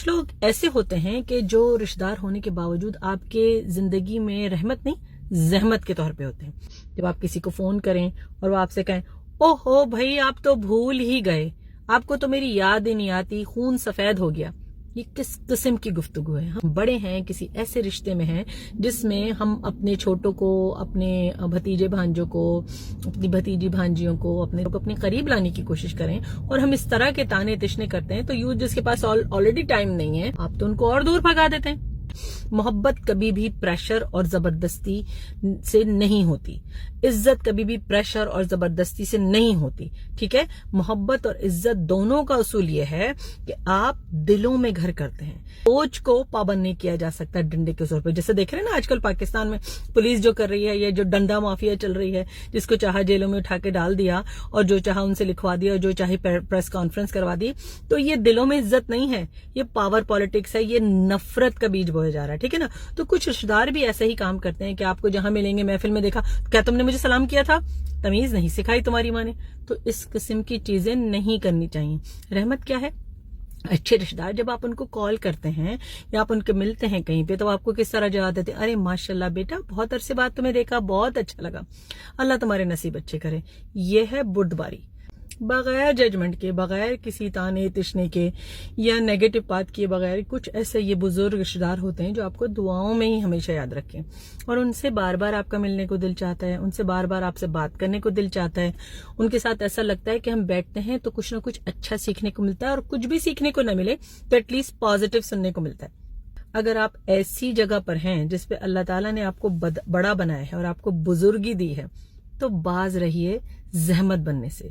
کچھ لوگ ایسے ہوتے ہیں کہ جو رشتہ دار ہونے کے باوجود آپ کے زندگی میں رحمت نہیں زحمت کے طور پہ ہوتے ہیں. جب آپ کسی کو فون کریں اور وہ آپ سے کہیں او ہو بھائی آپ تو بھول ہی گئے, آپ کو تو میری یاد ہی نہیں آتی, خون سفید ہو گیا, یہ کس قسم کی گفتگو ہے؟ ہم بڑے ہیں, کسی ایسے رشتے میں ہیں جس میں ہم اپنے چھوٹوں کو, اپنے بھتیجے بھانجوں کو, اپنی بھتیجی بھانجیوں کو اپنے قریب لانے کی کوشش کریں, اور ہم اس طرح کے تانے تشنے کرتے ہیں. تو یوں جس کے پاس آلریڈی ٹائم نہیں ہے, آپ تو ان کو اور دور بھگا دیتے ہیں. محبت کبھی بھی پریشر اور زبردستی سے نہیں ہوتی, عزت کبھی بھی پریشر اور زبردستی سے نہیں ہوتی. ٹھیک ہے, محبت اور عزت دونوں کا اصول یہ ہے کہ آپ دلوں میں گھر کرتے ہیں. سوچ کو پابند نہیں کیا جا سکتا ڈنڈے کے زور پہ. جیسے دیکھ رہے ہیں نا آج کل پاکستان میں پولیس جو کر رہی ہے, یہ جو ڈنڈا مافیا چل رہی ہے, جس کو چاہا جیلوں میں اٹھا کے ڈال دیا اور جو چاہا ان سے لکھوا دیا اور جو چاہے پریس کانفرنس کروا دی. تو یہ دلوں میں عزت نہیں ہے, یہ پاور پالیٹکس ہے, یہ نفرت کا بیج بویا جا رہا ہے. ٹھیک ہے نا. تو کچھ رشتہ دار بھی ایسا ہی کام کرتے ہیں کہ آپ کو جہاں ملیں گے, محفل میں دیکھا, کیا تم نے مجھے سلام کیا تھا, تمیز نہیں سکھائی تمہاری ماں نے. تو اس قسم کی چیزیں نہیں کرنی چاہیے. رحمت کیا ہے؟ اچھے رشتہ دار جب آپ ان کو کال کرتے ہیں یا آپ ان کے ملتے ہیں کہیں پہ, تو آپ کو کس طرح جواب دیتے ہیں؟ ارے ماشاءاللہ بیٹا, بہت عرصے بعد تمہیں دیکھا, بہت اچھا لگا, اللہ تمہارے نصیب اچھے کرے. یہ ہے بردباری, بغیر ججمنٹ کے, بغیر کسی تانے تشنے کے یا نیگیٹو بات کیے بغیر. کچھ ایسے یہ بزرگ رشتہ دار ہوتے ہیں جو آپ کو دعاؤں میں ہی ہمیشہ یاد رکھیں, اور ان سے بار بار آپ کا ملنے کو دل چاہتا ہے, ان سے بار بار آپ سے بات کرنے کو دل چاہتا ہے. ان کے ساتھ ایسا لگتا ہے کہ ہم بیٹھتے ہیں تو کچھ نہ کچھ اچھا سیکھنے کو ملتا ہے, اور کچھ بھی سیکھنے کو نہ ملے تو ایٹ لیسٹ پازیٹیو سننے کو ملتا ہے. اگر آپ ایسی جگہ پر ہیں جس پہ اللہ تعالیٰ نے آپ کو بڑا بنایا ہے اور آپ کو بزرگی دی ہے, تو باز رہیے زحمت بننے سے.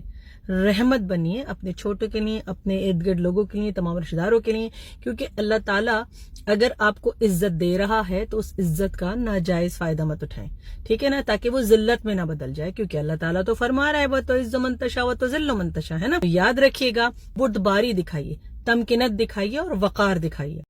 رحمت بنیے اپنے چھوٹوں کے لیے, اپنے ارد گرد لوگوں کے لیے, تمام رشتہ داروں کے لیے. کیونکہ اللہ تعالیٰ اگر آپ کو عزت دے رہا ہے تو اس عزت کا ناجائز فائدہ مت اٹھائیں. ٹھیک ہے نا, تاکہ وہ ذلت میں نہ بدل جائے. کیونکہ اللہ تعالیٰ تو فرما رہا ہے وہ تو عز منتشا و تو ذل منتشا, ہے نا. یاد رکھیے گا, بردباری دکھائیے, تمکنت دکھائیے اور وقار دکھائیے.